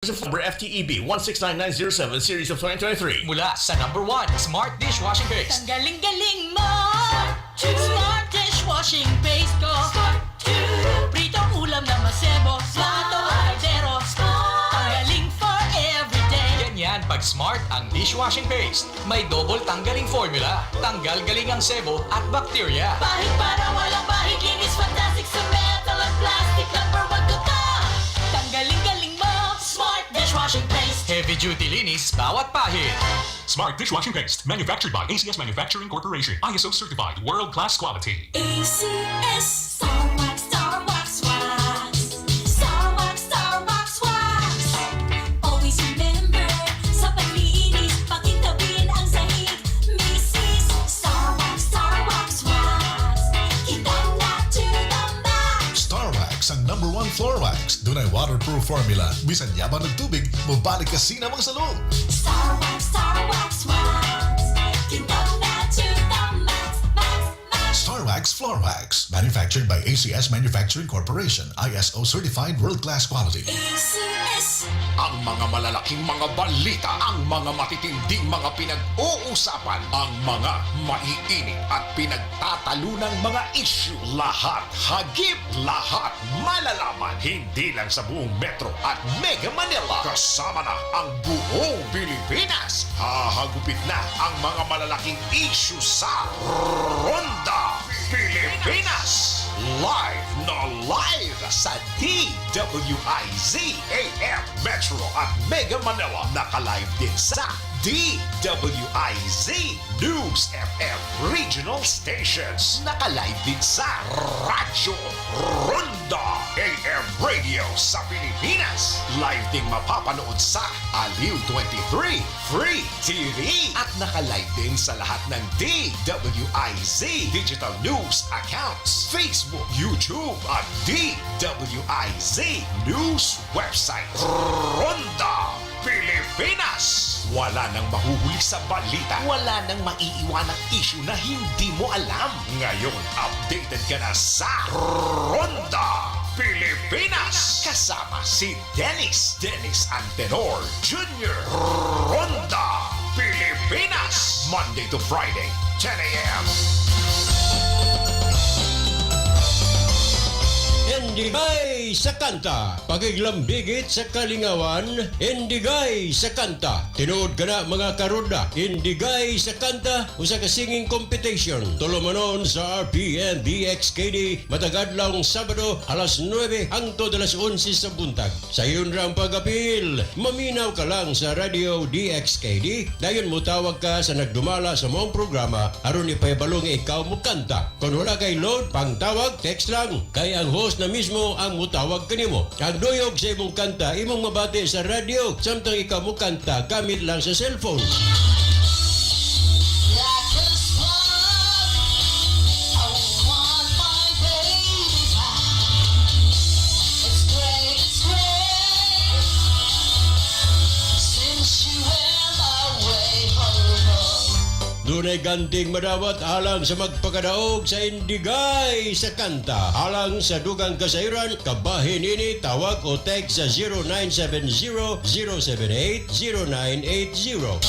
Number FTEB 169907 series of 2023. Mula sa number 1 Smart Dishwashing Paste. Ang galing-galing mo! Smart dishwashing paste ko. Pritong ulam na masebo. Plato o kaldero. Ang galing for everyday. Ganyan pag Smart ang dishwashing paste. May double tanggaling formula. Tanggal galing ang sebo at bakterya. Bahid para walang bahid. Linis fantastic sa metal at plastic. Number 1 ko to. Tanggaling-galing mo. Smart dishwashing paste. Heavy duty linis bawat pahid. Smart Dishwashing Paste, manufactured by ACS Manufacturing Corporation. ISO certified, world-class quality. ACS Star Wax, Star Wax, Wax. Star Wax, Star Wax, Wax. Always remember, sa paglinis, pakintabin ang sahig. Mrs. Star Wax, Star Wax, Wax. Kitang na to the max. Star Wax ang number 1 floor wax. Dunay waterproof formula. Bisan yabang ng tubig, mabalik ka sinamang sa loob. Star Wax, Wax. Kitang na to the max, max, max. Star Wax Floor Wax. Manufactured by ACS Manufacturing Corporation. ISO certified world-class quality. ACS. Ang mga malalaking mga balita, ang mga matitinding mga pinag-uusapan, ang mga maiinit at pinagtatalunang mga issue. Lahat hagip, lahat malalaman. Hindi lang sa buong Metro at Mega Manila. Kasama na ang buong Pilipinas. Hahagupit na ang mga malalaking issue sa Ronda Pilipinas. Live na live sa DWIZ AM Metro at Mega Manila. Naka-live din sa DWIZ News FM Regional Stations. Naka-live din sa Radyo Ronda AM Radio sa Pilipinas. Live ding mapapanood sa Aliw 23 Free TV. At naka-live din sa lahat ng DWIZ Digital News accounts, Facebook, YouTube at DWIZ News website. Ronda Pilipinas. Wala nang mahuhuli sa balita. Wala nang maiiwanang issue na hindi mo alam. Ngayon, updated ka na sa Ronda Pilipinas. Kasama si Dennis Antenor Jr. Ronda Pilipinas. Monday to Friday, 10 a.m. Indigay sa kanta, pagiglambigit sa kalingawan, indigay sa kanta. Tinuod ka na mga karuda, indigay sa kanta usa ka singing competition. Tulumanon sa RPN DXKD, matagadlong Sabado alas 9 hangtod alas 11 sa buntag. Sa iyon rang pag-apil, maminaw ka lang sa Radio DXKD, dayon mo tawag ka sa nagdumala sa mong programa aron ipahibalong ikaw mo kanta. Kung wala kay load, pang tawag, text lang. Kay ang host na mismo ang mutawag kanimo. Ang duyog sa imong kanta, imong mabati sa radio, samtang ikaw mo kanta gamit lang sa cellphone. Dunay ganting madawat alang sa magpakadaog sa indigay sa kanta. Alang sa dugang kasayran, kabahin ini tawag o text sa 0970-078-0980.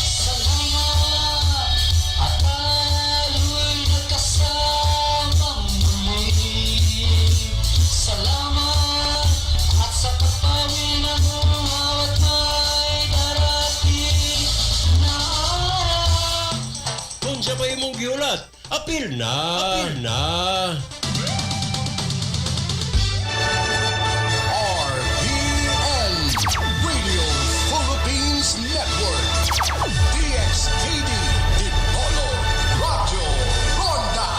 Sa pa imong giulat, apil na. RPN Radio Philippines Network. DXKD Dipolog Radio Ronda.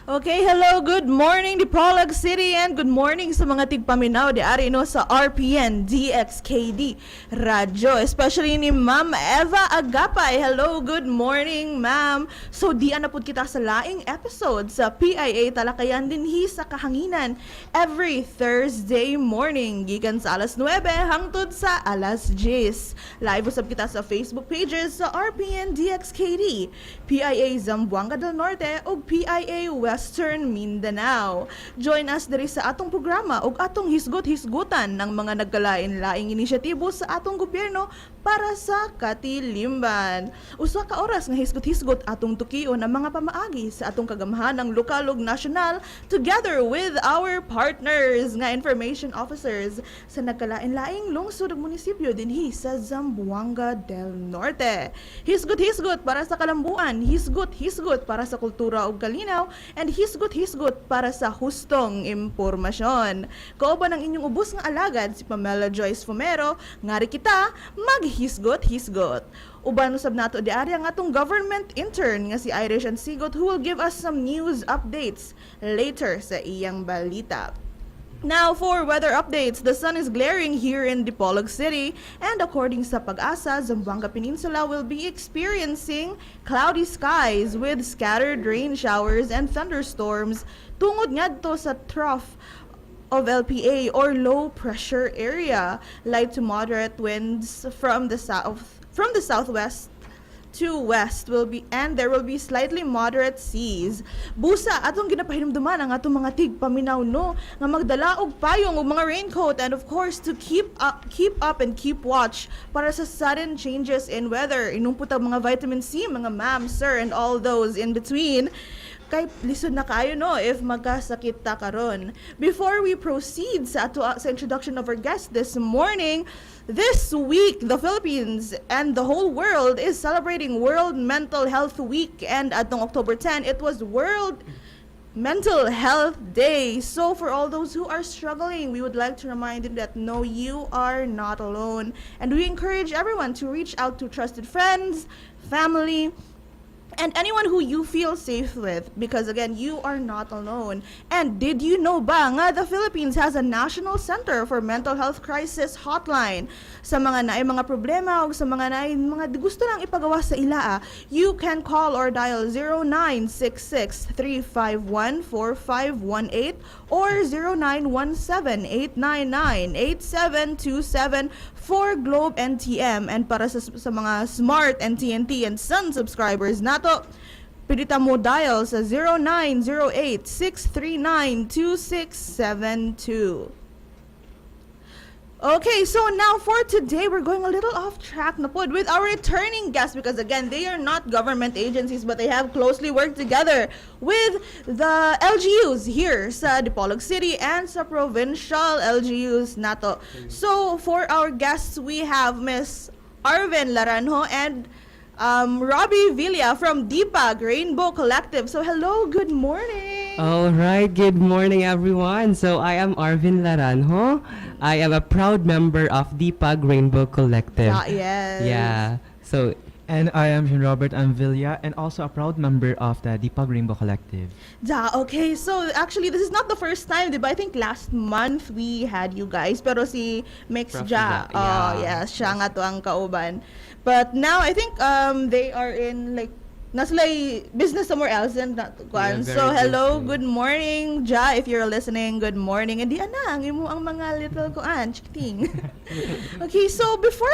Okay, hello, good morning Dipolog City and good morning sa mga tigpaminaw di ari no sa RPN DXKD Radyo, especially ni Ma'am Eva Agapay. Hello, good morning ma'am. So di anapod kita sa laing episode sa PIA Talakayan dinhi sa kahanginan every Thursday morning gikan sa alas 9 hangtod sa alas 10. Live usab kita sa Facebook pages sa RPN DXKD, PIA Zamboanga del Norte ug PIA West Western Mindanao. Join us diri sa atong programa ug atong hisgot-hisgutan ng mga nagkalain-laing inisyatibo sa atong gobyerno para sa katilimban. Usa ka oras nga hisgot-hisgot atong tukion ang mga pamaagi sa atong kagamhanang lokal ug nasyonal together with our partners nga information officers sa nagkalain-laing lungsod ug munisipyo dinhi sa Zamboanga del Norte. Hisgot-hisgot para sa kalambuan, hisgot-hisgot para sa kultura ug kalinaw, and hisgot-hisgot para sa hustong impormasyon. Kauban ang inyong ubos nga alagad si Pamela Joyce Fumero, ngari kita maghisgot-hisgot. Uban usab nato diari ang atong government intern nga si Irish and Sigot, who will give us some news updates later sa iyang balita. Now for weather updates, the sun is glaring here in Dipolog City, and according sa Pag-asa, Zamboanga Peninsula will be experiencing cloudy skies with scattered rain showers and thunderstorms tungod ngadto sa trough of LPA or low pressure area. Light to moderate winds from the southwest to west will be, and there will be slightly moderate seas. Busa atong ginapahinumduman ang atong mga tigpaminaw no nga magdala og payong ug mga raincoat, and of course to keep up and keep watch para sa sudden changes in weather. Inumput ang mga vitamin C, mga ma'am, sir, and all those in between. Kay lisod na kayo no if magkasakit ta karon. Before we proceed sa introduction of our guest this morning, this week the Philippines and the whole world is celebrating World Mental Health Week, and atong October 10 it was World Mental Health Day. So for all those who are struggling, we would like to remind you that no, you are not alone, and we encourage everyone to reach out to trusted friends, family, and anyone who you feel safe with, because again, you are not alone. And did you know ba nga the Philippines has a National Center for Mental Health Crisis Hotline? Sa mga naay mga problema o sa mga naay mga gusto lang ipagawa sa ilaa, you can call or dial 0966-351-4518 or 0917-899-8727 for Globe NTM. And para sa mga Smart and TNT and Sun subscribers nato, pilita mo dial sa 0908-639-2672. Okay, so now for today, we're going a little off track na pod with our returning guests, because again, they are not government agencies, but they have closely worked together with the LGUs here sa Dipolog City and sa provincial LGUs nato. So for our guests, we have Miss Arvin Laranjo and Robbie Villa from DPAG Rainbow Collective. So hello, good morning. All right, good morning everyone. So I am Arvin Laranjo. I am a proud member of DPAG Rainbow Collective. Yes. Yeah. So And I am Jean Robert Anvilla, and also a proud member of the Dipolog Rainbow Collective. Okay. So actually, this is not the first time, diba? I think last month we had you guys. Pero si Mix Prof. Ja. Ja, Oh, yeah. yes. Siya nga to ang kauban. But now, I think they are in like naslay business somewhere else and not kuan. Yeah, So very hello, good. good morning, Ja, if you're listening, good morning. And di anang imo ang mga little kuan, chikiting. Okay, so before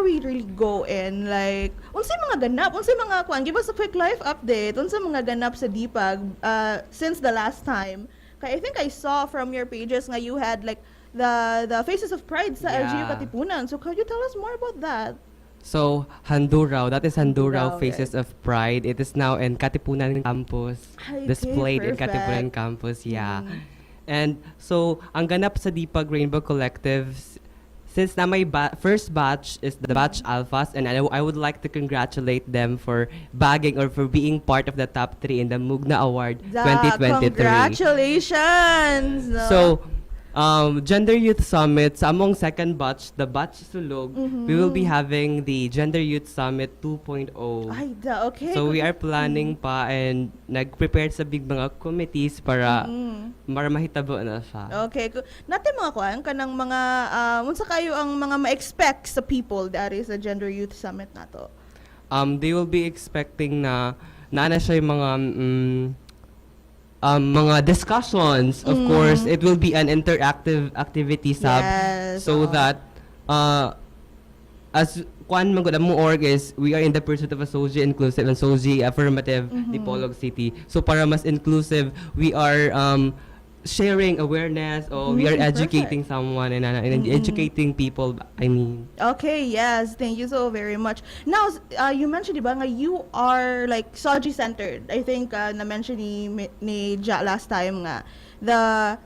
we really go in, like unsay mga ganap, unsay mga kuan, give us a quick life update. Unsay mga ganap sa DPAG since the last time. Kaya I think I saw from your pages nga you had like the Faces of Pride sa Yeah. LGU Katipunan. So could you tell us more about that? So, Handuraw, that is Handuraw Handuraw, Faces of Pride. It is now in Katipunan campus, Ay, displayed in okay, Katipunan perfect. campus, yeah. And so, ang ganap sa DPAG Rainbow Collective, since na my first batch is the batch Alphas, and I would like to congratulate them for bagging or for being part of the top 3 in the Mugna Award 2023. Congratulations! No? So, Gender Youth Summit, sa among second batch, the batch Sulog, we will be having the Gender Youth Summit 2.0. Ay, okay. So we are planning pa and nag-prepare sa big mga committees para mahitabo na siya. Okay. Natin mga kuan kanang mga unsa kayo ang mga ma-expect sa people dari sa Gender Youth Summit nato? They will be expecting na siya yung mga discussions. Of course, it will be an interactive activity sab, Yes, so that as kuan man gud mo org is we are in the pursuit of a SOGI inclusive and SOGI affirmative Dipolog City. So para mas inclusive, we are sharing awareness or we are educating someone and educating people, I mean. Okay, yes. Thank you so very much. Now, you mentioned, diba, nga you are like SOGI centered. I think na-mention ni Ja last time nga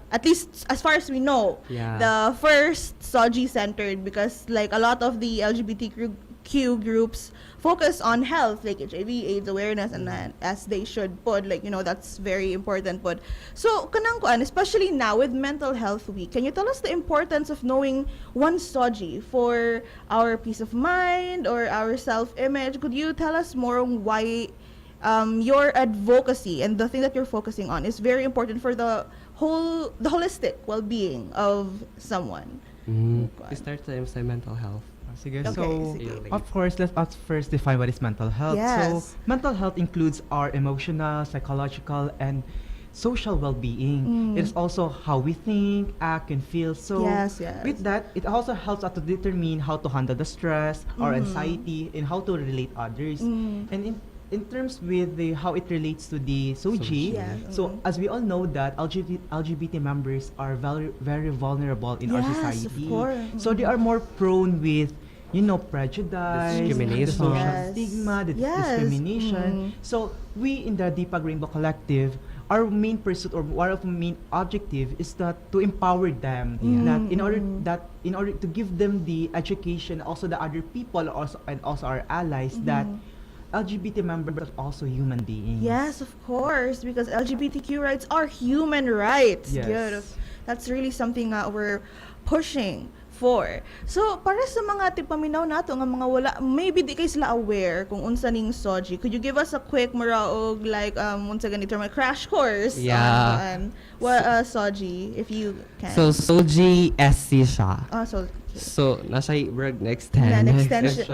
at least as far as we know, the first SOGI centered, because like a lot of the LGBTQ groups focus on health, like HIV, AIDS awareness, and as they should put, like, that's very important put. So, kanang kuan, especially now with Mental Health Week, can you tell us the importance of knowing one SOGI for our peace of mind or our self-image? Could you tell us more on why your advocacy and the thing that you're focusing on is very important for the holistic well-being of someone? It starts sa mental health. Sige. Okay, So, sige. of course, let us first define what is mental health. Yes. So, mental health includes our emotional, psychological, and social well-being. It is also how we think, act, and feel. So, Yes. with that, it also helps us to determine how to handle the stress or anxiety and how to relate others. And in terms with how it relates to the SOGI, so as we all know that LGBT members are very, very vulnerable in our Yes, society. of course. So they are more prone with prejudice, Discrimination. the social Yes. stigma, the Yes. discrimination. So we in the Dipag Rainbow Collective, our main pursuit or one of the main objective is that to empower them, that in order to give them the education, also the other people and also our allies, that LGBT members are also human beings. Yes, of course, because LGBTQ rights are human rights. Yes. Beautiful. That's really something we're pushing for. So, para sa mga tipaminaw nato nga mga wala, maybe di kayo sila aware kung unsa ning SOGI. Could you give us a quick maraog like unsa ganito crash course on what SOGI if you can? So SOGI SC siya. So nasa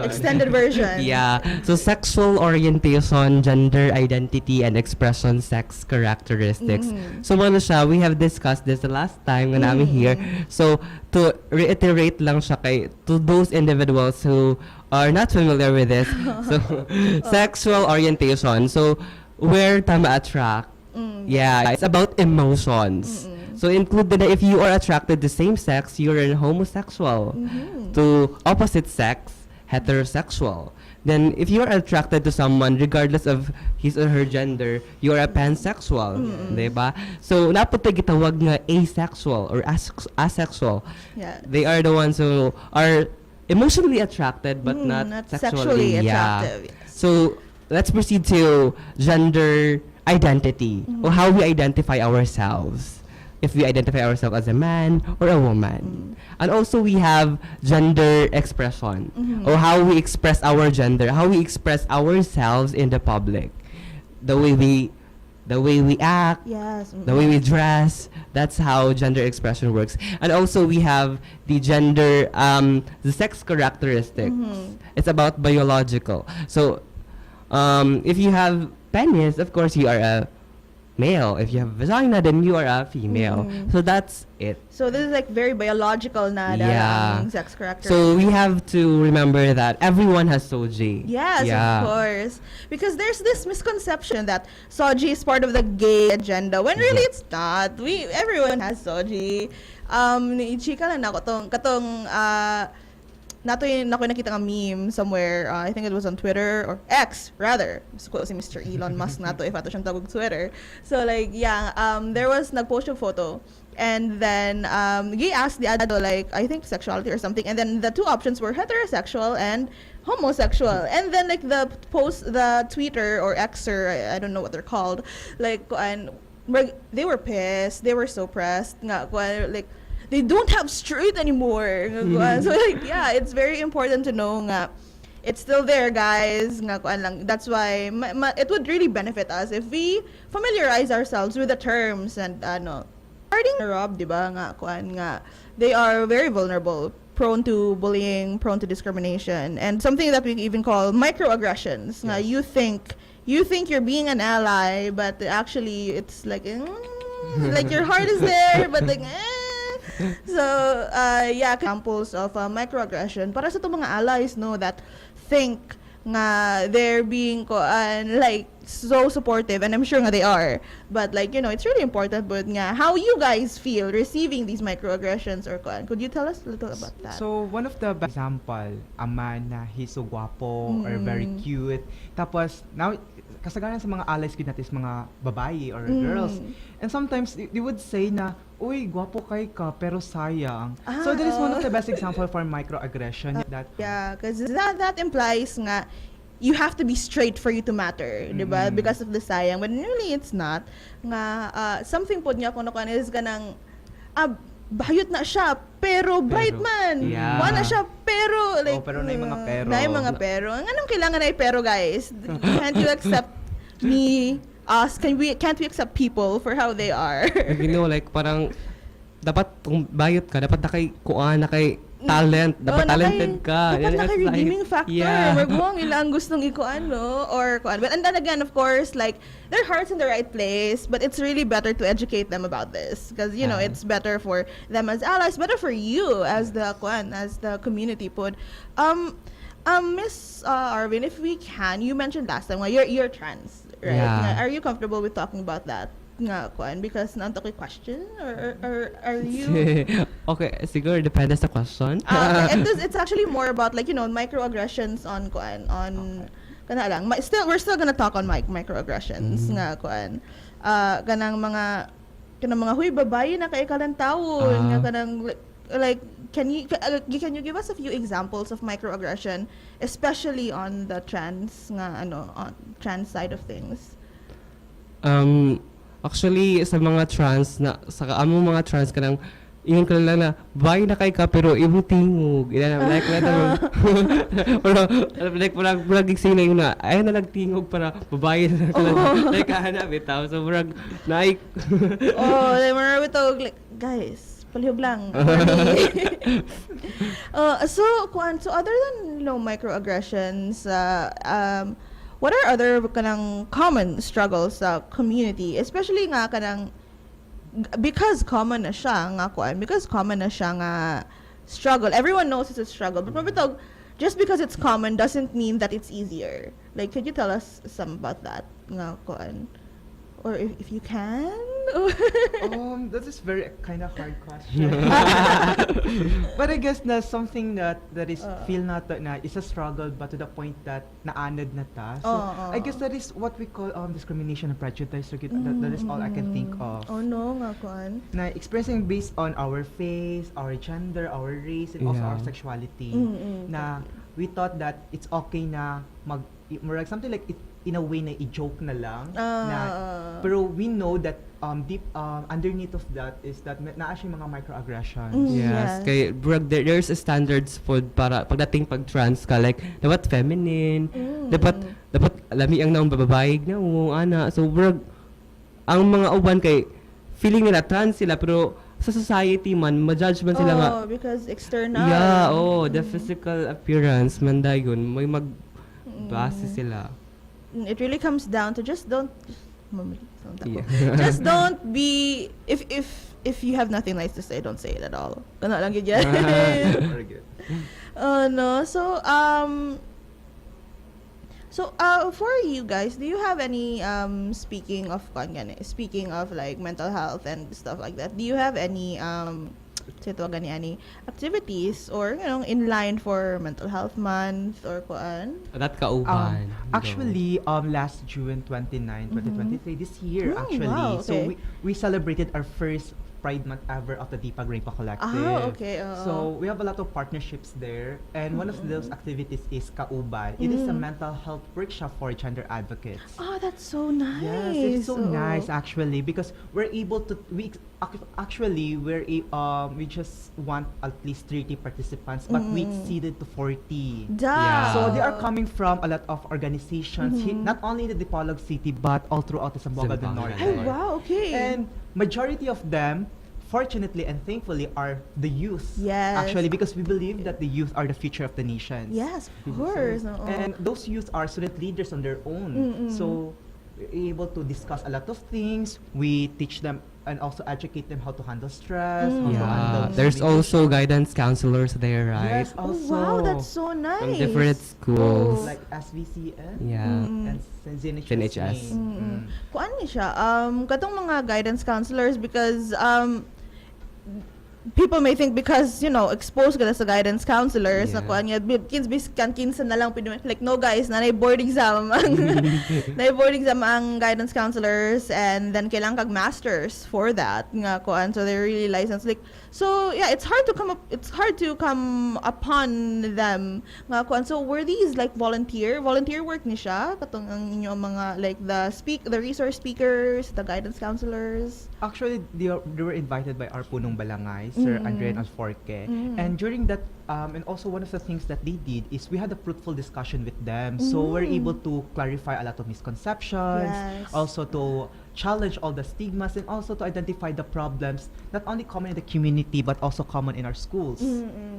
extended version. Yeah. So sexual orientation, gender identity, and expression sex characteristics. So ano siya, we have discussed this the last time when namin here. So to reiterate lang siya to those individuals who are not familiar with this. So sexual orientation. So where tama attract. Yeah, it's about emotions. So included na if you are attracted to same sex, you're a homosexual. To opposite sex, heterosexual. Then if you are attracted to someone regardless of his or her gender, you are a pansexual, diba? So napunta gitawag nga asexual or asexual. Yeah. They are the ones who are emotionally attracted but not sexually attractive. Yes. So let's proceed to gender identity or how we identify ourselves. If we identify ourselves as a man or a woman. And also we have gender expression or how we express our gender, how we express ourselves in the public. The way we act, the way we dress, that's how gender expression works. And also we have the gender, the sex characteristics. It's about biological. So if you have penis, of course you are a male. If you have vagina, then you are a female. So that's it. So this is like very biological na sex character. So we have to remember that everyone has SOGI. Yes, of course. Because there's this misconception that SOGI is part of the gay agenda when really it's not. Everyone has SOGI. Chika lang ako katong nato yung nakita nga meme somewhere, I think it was on Twitter or X rather. Si Mr. Elon Musk nato if ato siyang tawag Twitter. So like there was nagpost yung photo and then he asked the other like I think sexuality or something, and then the two options were heterosexual and homosexual, and then like the Twitter or Xer, I don't know what they're called, like and they were pissed, they were so pressed nga like they don't have straight anymore. So like it's very important to know nga it's still there, guys. That's why it would really benefit us if we familiarize ourselves with the terms and starting Rob, diba nga they are very vulnerable, prone to bullying, prone to discrimination, and something that we even call microaggressions. Nga you think you're being an ally, but actually it's like like your heart is there, but like So, yeah, examples of microaggression para sa itong mga allies, no, that think nga they're being like so supportive, and I'm sure nga they are, but like, you know, it's really important but nga how you guys feel receiving these microaggressions or could you tell us a little about that? So, one of the example, a man na he's so guwapo or very cute. Tapos, now, kasagaran sa mga allies ko natin is mga babae or girls. And sometimes, they would say na, uy, guwapo kay ka, pero sayang. So, that is one of the best example for microaggression. That Yeah, because that implies nga you have to be straight for you to matter, diba? Because of the sayang. But really, it's not. Nga, something po niya kung is ganang, bayot na siya, pero bright man. Yeah. Wala siya, pero, like, pero na yung mga pero. Na yung mga pero. Anong kailangan na yung pero, guys? Can't you accept me, us? Can't we accept people for how they are? You know, like, parang, dapat kung bayot ka, dapat na kay talent, dapat talented ka. Dapat na kay redeeming factor. Yeah. Magbuwang ilang gustong ikuan, no? Or kuan. But and then again, of course, like, their heart's in the right place, but it's really better to educate them about this. Because, you know, it's better for them as allies, better for you as the kuan, as the community pod. Miss Arvin, if we can, you mentioned last time, you're trans, right? Yeah. Are you comfortable with talking about that? Nga kuan, because nanto kay question or are you Okay, siguro depende sa question. okay. It's actually more about, like, you know, microaggressions on kuan, on kana lang. We're still gonna talk on microaggressions nga kuan. Kanang mga huy babae na kay kalantawon nga kanang like can you give us a few examples of microaggression, especially on the trans nga on trans side of things? Actually, sa mga trans, sa among mga trans, kanang, ingon ka lang na, bahay na kay ka, pero imong tingog. Like, parang gigsing na yun na, ayaw na nagtingog para babae na ka lang. Like, kahanap itaw. So, parang, like, Like, marami tawag, like, guys, palihog lang. So other than, you know, microaggressions, what are other kanang common struggles sa community, especially nga kanang because common na siya nga struggle. Everyone knows it's a struggle, but mabitaw, just because it's common doesn't mean that it's easier. Like, could you tell us some about that nga kuan? Or if you can? That is very kind of hard question. But I guess na something that is feel na is a struggle, but to the point that naanad na ta. So I guess that is what we call discrimination and prejudice. That is all I can think of. Oh no, nga kuan. Na expressing based on our face, our gender, our race, and also our sexuality. Na we thought that it's okay na like something like it, in a way na i-joke na lang. Pero we know that deep underneath of that is that naa siya mga microaggressions. yes. Kay, bro, there's standards for para pagdating pag trans ka, like, dapat feminine, dapat lami ang naong bababayig na, ana. So, bro, ang mga uban kay, feeling nila trans sila, pero sa society man, ma-judge man sila nga. Because external. Yeah, the physical appearance, man dayon, may magbase sila. It really comes down to just don't just don't be if you have nothing nice to say, don't say it at all. Kana lang yun. Very good. No, so for you guys, do you have any speaking of like mental health and stuff like that, do you have any any activities or, you know, in line for mental health month or kuan? That kauban. Actually, last June 29, 2023, this year actually. Wow, okay. So we celebrated our first Pride Month ever of the Dipolog Rainbow Collective. Okay. So we have a lot of partnerships there, and one of those activities is Kauban. It is a mental health workshop for gender advocates. Oh, that's so nice. Yes, it's so nice actually, because we're able to we just want at least 30 participants, but we exceeded to 40. Yeah. So they are coming from a lot of organizations, not only in the Dipolog City, but all throughout the Zamboanga del Norte. Oh, wow, okay. And majority of them, fortunately and thankfully, are the youth. Yes. Actually, because we believe that the youth are the future of the nations. Yes, of course. And those youth are student leaders on their own. So we're able to discuss a lot of things. We teach them and also educate them how to handle stress, how to handle There's also communication. guidance counselors there, right? Yes, Oh, also. wow, that's so nice. From different schools. Like SVCN Yeah. and ZNHS. ZNHS. Kuan ni siya, katong mga guidance counselors because people may think because, exposed ka na sa guidance counselors, na Yeah. kuan niya, kids biskan kinsa na lang like no guys, na board exam ang na board exam ang guidance counselors and then kailangan kag masters for that nga kuan, so they're really licensed like. So yeah, it's hard to come upon them nga kuan. So were these like volunteer work ni siya katong ang inyong mga like the resource speakers, the guidance counselors? Actually, they were invited by our punong balangay, Sir Andrea Alforque. And during that, and also one of the things that they did is we had a fruitful discussion with them. So we're able to clarify a lot of misconceptions, Yes. also to challenge all the stigmas, and also to identify the problems not only common in the community but also common in our schools.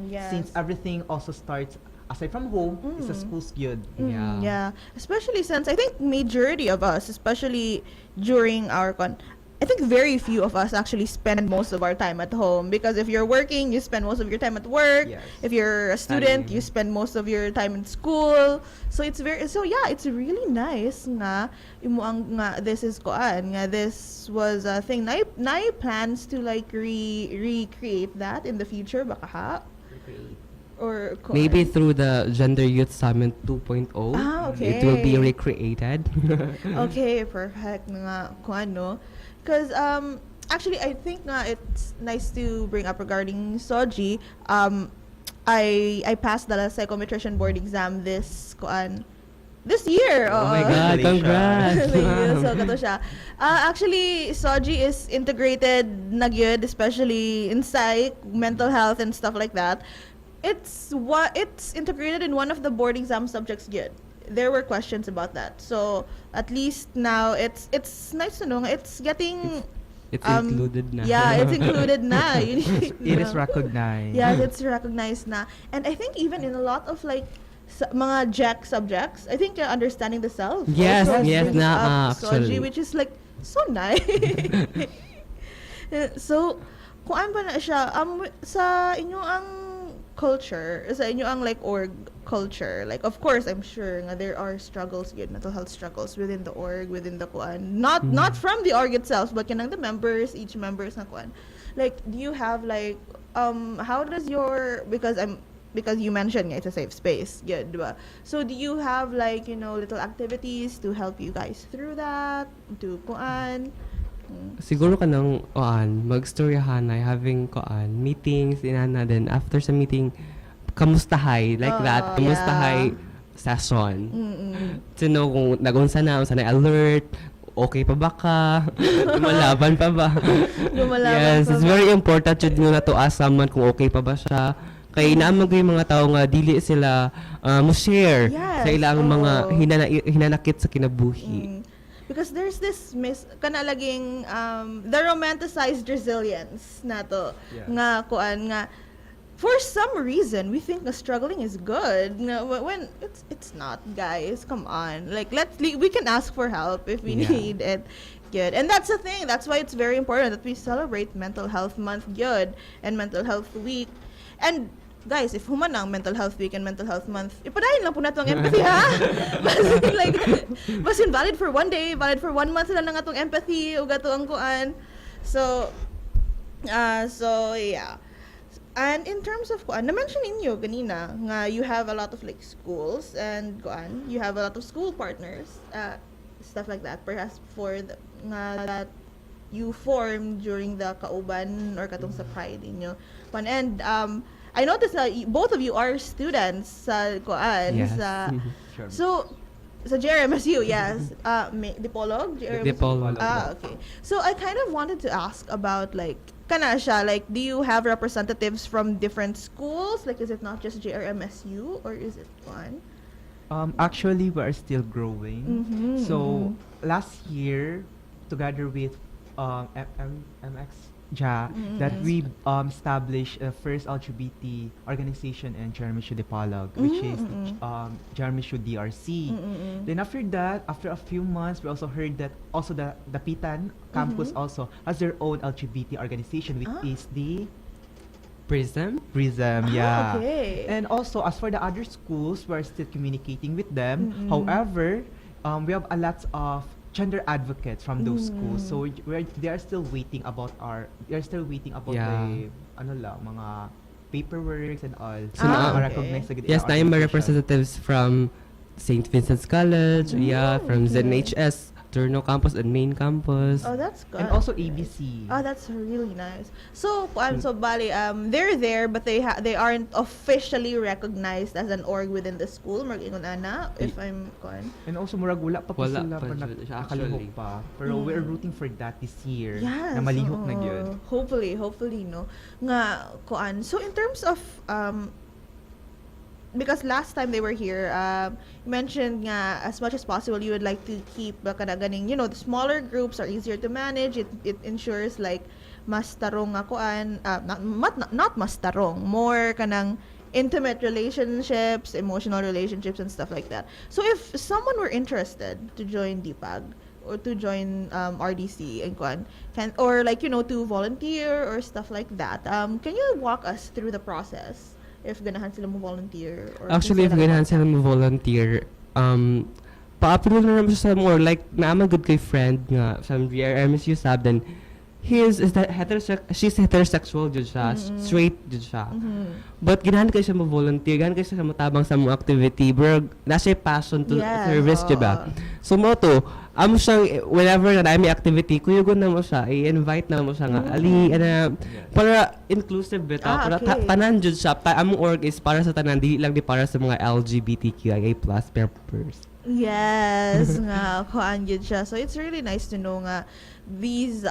Yes. Since everything also starts aside from home, is a school's good. Yeah, especially since I think majority of us, especially during our I think very few of us actually spend most of our time at home because if you're working, you spend most of your time at work. Yes. If you're a student, you spend most of your time in school. So it's it's really nice nga this is koan nga this was a thing na plans to like recreate that in the future baka ha or koan? Maybe through the Gender Youth Summit 2.0, okay. it will be recreated. Okay, perfect nga kung ano. Because actually, I think it's nice to bring up regarding Soji. I passed the psychometrician board exam this year. Oh my God, congrats! Thank you. So kato siya. Actually, Soji is integrated na gyud, especially in psych, mental health, and stuff like that. It's integrated in one of the board exam subjects gyud. There were questions about that. So at least now it's nice to know it's getting It's included na. Yeah, it's included na. It is recognized. Yeah, it's recognized na. And I think even in a lot of like mga JEC subjects, I think understanding the self. Yes, also yes brings na, up actually. Soji, which is like so nice. So, kung ano ba na siya, sa inyo ang culture, sa inyo ang like org culture, like of course I'm sure nga there are struggles yun, mental health struggles within the org, within the kuan, not from the org itself but kanang the members, each members na kuan. Like do you have like how does your because you mentioned nga it's a safe space, yeah, diba? So do you have like little activities to help you guys through that, to kuan? Siguro ka nang mag-storyahanay, having meetings, inana, then after sa meeting, kamustahay, like that, kamustahay session. To know kung nagunsa na, sanay alert, okay pa ba ka, lumalaban pa ba? Yes, it's very important yun na to ask someone kung okay pa ba siya. Kay naamang yung mga tao nga dili sila mo-share sa ilang mga hinanakit sa kinabuhi. Because there's this kanalaging the romanticized resilience nato nga kuan nga for some reason we think the struggling is good nga, when it's not, guys, come on, like we can ask for help if we need it. Good. And that's the thing, that's why it's very important that we celebrate Mental Health Month good and Mental Health Week. And guys, if human ang Mental Health Week and Mental Health Month, ipadayon lang po nato ang empathy, ha? Basin valid for 1 day, valid for 1 month sila nga atong empathy o gato ang kuan. So yeah. And in terms of kuan, na-mention ninyo ganina nga you have a lot of like schools and kuan, you have a lot of school partners, stuff like that, perhaps for the that you formed during the kauban or katong sa pride ninyo. And I noticed that both of you are students sa kuan. Yes. Sure. So sa JRMSU, yes. Dipolog? Dipolog. Okay. So I kind of wanted to ask about like kana siya, like do you have representatives from different schools? Like is it not just JRMSU or is it one? Actually, we are still growing. So last year, together with MX that we established a first LGBT organization in Jeremy Dipolog, which is Jeremy DRC. Then after that, after a few months, we also heard that also the Pitan campus also has their own LGBT organization, which is the Prism? Prism, yeah. Okay. And also, as for the other schools, we're still communicating with them. However, we have a lot of gender advocates from those schools. So they are still waiting about the mga paperwork and all. So Ah, okay. recognize the Yes, na yung mga organization. representatives from St. Vincent's College, from okay. ZNHS, Turno Campus and Main Campus. Oh, that's good. And also ABC. Oh, that's really nice. So, so bali, they're there, but they aren't officially recognized as an org within the school. Margingon ana, if I'm kuan. And also, murag wala pa po Wala sila pa pa dyan, actually. nakalihok pa. Pero we're rooting for that this year. Yes. Na malihok na oo. yun. Hopefully, no. Nga, kuan. So, in terms of, because last time they were here, you mentioned nga, as much as possible, you would like to keep baka na ganing, the smaller groups are easier to manage. It ensures like mas tarong nga kuan, not mas tarong, more kanang intimate relationships, emotional relationships, and stuff like that. So if someone were interested to join DPAG or to join RDC and kuan, or like to volunteer or stuff like that, can you walk us through the process? If ganahan sila mo volunteer or Actually, if ganahan sila mo volunteer, pa-upload na naman siya sa more like naman good kay friend nga sa MSU sab then she's heterosexual jud siya, straight jud siya. But ganahan kay siya mo volunteer, ganahan kay siya mo tabang sa mga activity, bro, nasa passion to service diba? So mo to, amo siyang whenever na may activity, kuyugon na mo siya, i-invite na mo siya nga ali para inclusive bitaw, para okay. tanan jud siya. Among org is para sa tanan, dili lang di para sa mga LGBTQIA+ members. Yes, nga kuan yun siya. So it's really nice to know nga these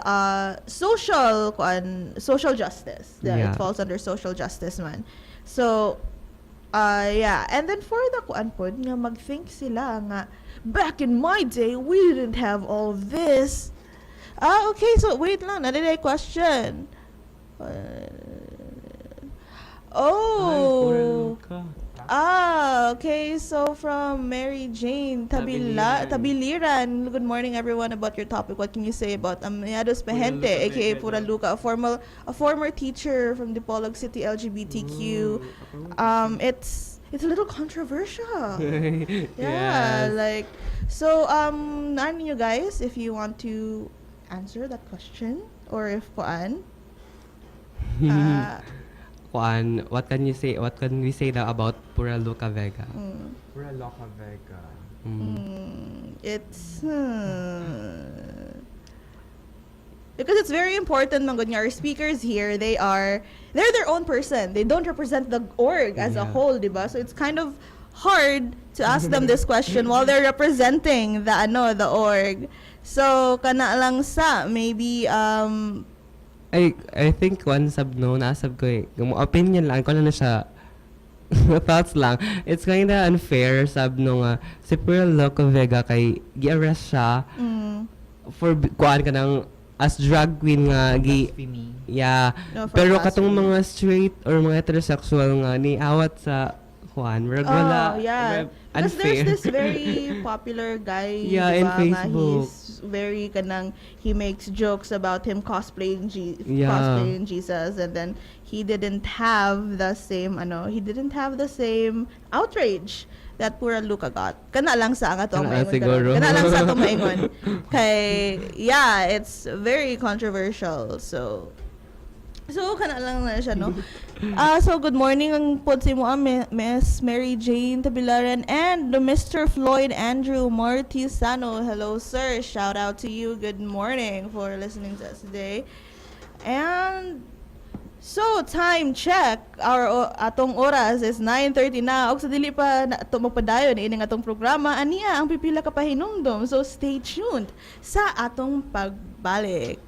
social justice. Yeah. It falls under social justice man. So yeah, and then for the kuan pod nga mag-think sila nga back in my day we didn't have all of this. Okay, so wait lang, nadiday question. Okay. So from Mary Jane Tabiliran. Good morning, everyone. About your topic, what can you say about Amiados Pahente, aka Pura Luca, a former teacher from Dipolog City LGBTQ? It's a little controversial. Yeah, Yes. like so. None you guys, if you want to answer that question, or if kuan. Kuan, what can we say now about Pura Luca Vega? Pura Loca Vega. It's because it's very important man our speakers here, they're their own person. They don't represent the org as a whole, diba? So it's kind of hard to ask them this question while they're representing the org. So kana lang sa maybe I think one nasab ko opinion lang ko na siya. Thoughts lang. It's kinda unfair si Pura Loca Vega kay gi-arrest siya for kuan ka ng as drag queen nga Blasphemy. yeah. No, for Pero blasphemy. katong mga straight or mga heterosexual nga ni awat sa kuan wala yeah. Because unfair. there's this very popular guy, Yeah, in diba, nga Facebook. he's very he makes jokes about him cosplaying Yeah. cosplaying Jesus, and then he didn't have the same outrage that Pura Luca got. Kana lang sa nga to ang Kana maingon siguro. karon. Kana lang sa to maingon. Kay yeah, it's very controversial. So kana lang na siya, no? So good morning ang pod si mo Miss Mary Jane Tabilaran and Mr. Floyd Andrew Martisano. Hello sir, shout out to you. Good morning for listening to us today. And so time check, our atong oras is 9:30 na. Og sa dili pa to magpadayon ini nga atong programa aniya ang pipila ka pahinumdom. So stay tuned sa atong pagbalik.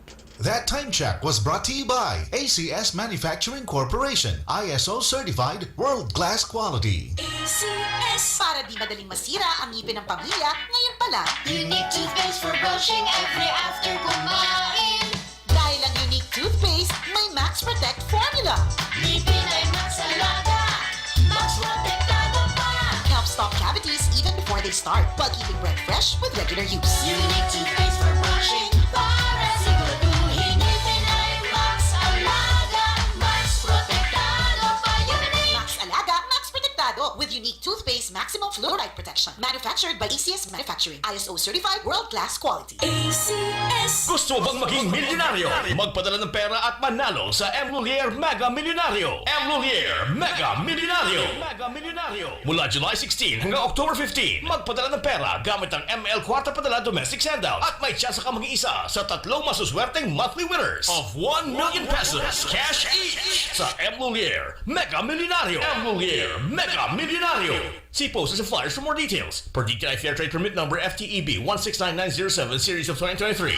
That time check was brought to you by ACS Manufacturing Corporation, ISO certified world-class quality. ACS. Para di madaling masira ang ngipin ng pamilya, ngayon pa lang, unique toothpaste for brushing every after kumain. Dahil ang unique toothpaste, may Max Protect formula. Ngipin ay Max Alaga, Max Protektado pa. Helps stop cavities even before they start, while keeping breath fresh with regular use. Unique toothpaste for brushing, para siguraduhin. Ngipin ay Max Alaga, Max Protektado pa. Unique Max Alaga, Max Protektado with unique toothpaste maximum fluoride protection. Manufactured by ACS Manufacturing. ISO certified world-class quality. ACS. Gusto mo bang maging milyonaryo? Magpadala ng pera at manalo sa M. Lulier Mega Milyonaryo. M. Lulier Mega Milyonaryo. Mega Milyonaryo. Mula July 16 hanggang October 15, magpadala ng pera gamit ang ML Kwarta Padala Domestic Sendout at may tsansa ka mag-iisa sa tatlong masuswerteng monthly winners of 1 million pesos cash each sa M. Lulier Mega Milyonaryo. M. Lulier Mega Milyonaryo. See posters and flyers for more details. Per DTI Fair Trade Permit Number FTEB 169907 Series of 2023.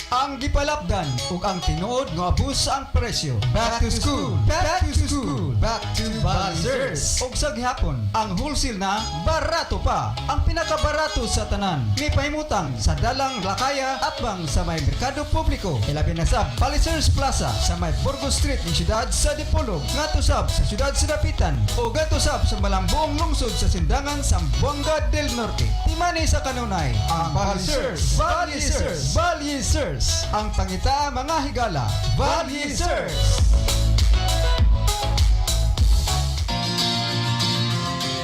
Ang gipalapdan ug ang tinuod nga abusa ang presyo. Back to school, back to school, back to buzzers. Ug sa gihapon, ang wholesale na barato pa. Ang pinakabarato sa tanan. May pahimutang sa dalang Lakaya at bang sa may merkado publiko. Ilabi na sa Balisers Plaza sa may Burgos Street ng siyudad sa Dipolog. Ngatusab sa siyudad sa Dapitan o gatusab sa malambuong lungsod sa Sindangan sa Buanga del Norte. Timani sa kanunay ang Balisers, Balisers, Balisers. Ang pangita mga higala, Balisers.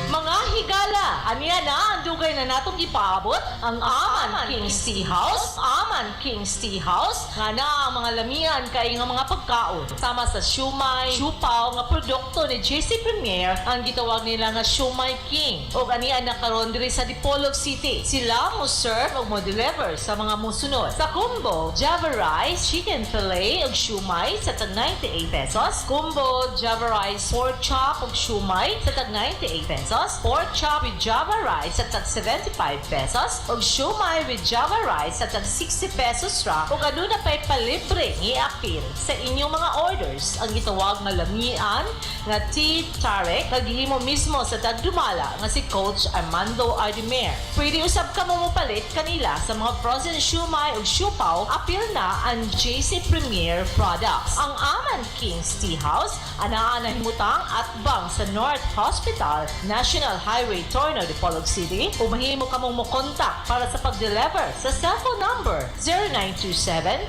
Mga higala, aniya na ang dugay na natong ipaabot ang Aman King's Tea House. Aman King's Tea House nga na ang mga lamian kay nga mga pagkaon sama sa siumay, siupaw nga produkto ni JC Premier ang gitawag nila nga Siumay King. O aniya na karon diri sa Dipolog City. Sila mo serve o mo deliver sa mga musunod. Sa combo, Java Rice, Chicken Fillet ug siumay sa tag 98 pesos. Combo, Java Rice, Pork Chop ug siumay sa tag 98 pesos. Pork chop with Java rice at tag 75 pesos ug siumay with Java rice at tag 60 pesos ra ug aduna pay palibre i-appeal sa inyong mga orders ang gitawag nga lamian nga tea Tarek kagihimo mismo sa tagdumala nga si Coach Armando Ardimer. Pwede usab ka mo mopalit kanila sa mga frozen siumay ug siupaw appeal na ang JC Premier products. Ang Aman King's Tea House anaa na himutang at bang sa North Hospital National Highway Torno, Dipolog City. Umahimo ka mong mo-contact para sa pag-deliver sa cellphone number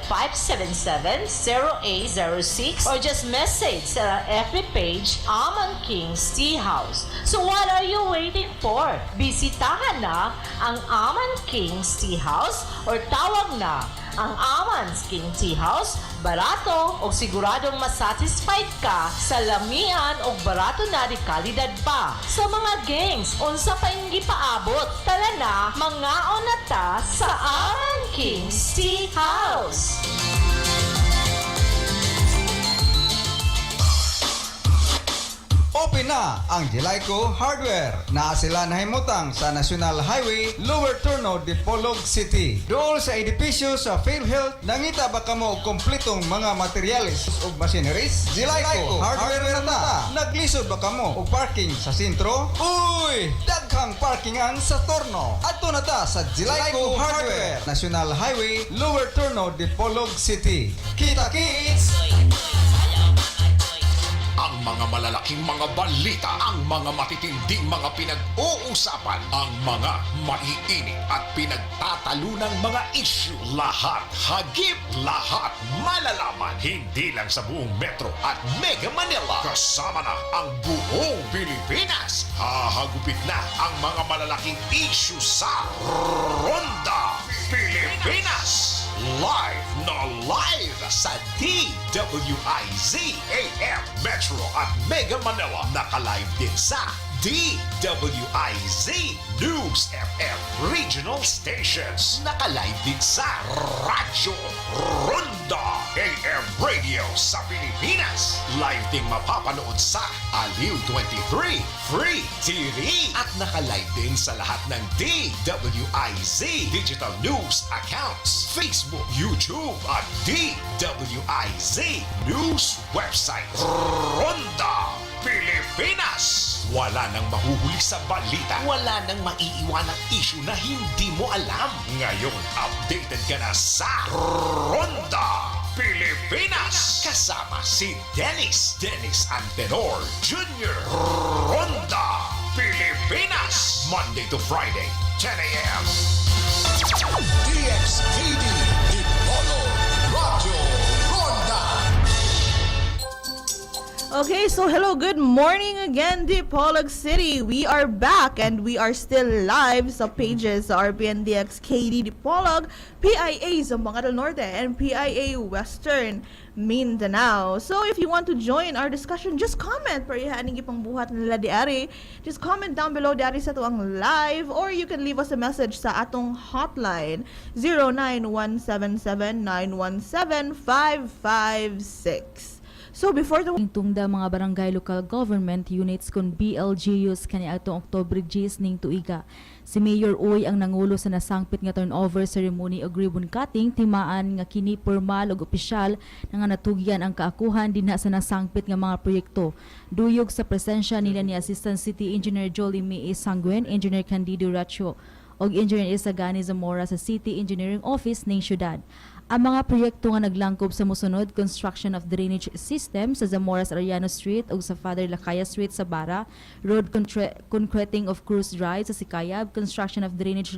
0927-577-0806 or just message sa FB page Aman King's Tea House. So what are you waiting for? Bisitahan na ang Aman King's Tea House or tawag na ang Aman's King Tea House. Barato o siguradong masatisfied ka sa lamian o barato na di kalidad pa. Sa mga gangs, unsa pa yung gipaabot? Tala na, mangaon na ta sa Aman King's Tea House. Open na ang Jelaico Hardware na sila nahimutang sa National Highway, Lower Turno, Dipolog City. Dool sa edipisyo sa PhilHealth, nangita ba ka mo og kompletong mga materyales ug machineries? Jelaico Hardware na ta. Naglisod ba ka mo og parking sa sentro? Uy! Daghang parkingan sa Torno. Adto na ta sa Jelaico Hardware, National Highway, Lower Turno, Dipolog City. Kita-kits! Ang mga malalaking mga balita, ang mga matitinding mga pinag-uusapan, ang mga maiinit at pinagtatalunang mga issue. Lahat hagip, lahat malalaman. Hindi lang sa buong Metro at Mega Manila. Kasama na ang buong Pilipinas. Hahagupit na ang mga malalaking issue sa Ronda Pilipinas. Live na live sa DWIZ AM Metro at Mega Manila. Naka-live din sa DWIZ News FM Regional Stations. Naka-live din sa Radyo Ronda AM Radio sa Pilipinas. Live ding mapapanood sa Aliw 23 Free TV. At naka-live din sa lahat ng DWIZ Digital News accounts, Facebook, YouTube at DWIZ News website. Ronda Pilipinas. Wala nang mahuhuli sa balita. Wala nang maiiwan ng issue na hindi mo alam. Ngayon, updated ka na sa Ronda Pilipinas. Kasama si Dennis Antenor Jr. Ronda Pilipinas. Monday to Friday, 10 a.m. DXKD Dipolog Radio Ronda. Okay, so hello, good morning again, Dipolog City. We are back and we are still live sa pages sa RPN DXKD Dipolog, PIA Zamboanga del Norte, and PIA Western Mindanao. So if you want to join our discussion, just comment. Parihaan ng ipang buhat nila diari. Just comment down below diari sa tuang live, or you can leave us a message sa atong hotline 0917-917-556. So before the tungda mga barangay local government units kon BLGUs kani atong Oktubre 10 ning tuiga. Si Mayor Uy ang nangulo sa nasangpit nga turnover ceremony o ribbon cutting, timaan nga kini formal ug opisyal nga natugyan ang kaakuhan dinha sa nasangpit nga mga proyekto. Duyog sa presensya nila ni Assistant City Engineer Jolie Mee Sanguen, Engineer Candido Racho og Engineer Isagani Zamora sa City Engineering Office ning syudad. Ang mga proyekto nga naglangkob sa mosunod, construction of drainage system sa Zamora's Ariano Street ug sa Father Lacaya Street sa Bara, road concreting of Cruz Drive sa Sikayab, construction of drainage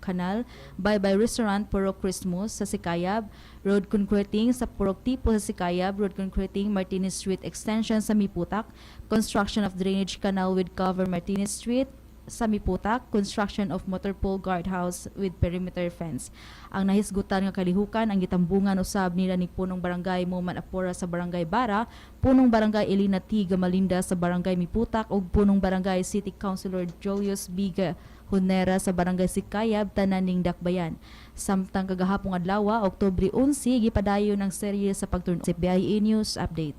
canal, Bye-Bye Restaurant Purok Christmas sa Sikayab, road concreting sa Purok Tipo sa Sikayab, road concreting Martinez Street Extension sa Miputak, construction of drainage canal with cover Martinez Street sa Miputak, construction of motor pool guardhouse with perimeter fence. Ang nahisgutan nga kalihukan ang gitambungan usab nila ni punong barangay Moman Apora sa barangay Bara, punong barangay Elina T. Gamalinda sa barangay Miputak ug punong barangay City Councilor Julius Biga Hunera sa barangay Sikayab, tanan ning Dakbayan. Samtang kagahapong adlaw, Oktubre 11, gipadayon ang serye sa pagturno. PIA News Update.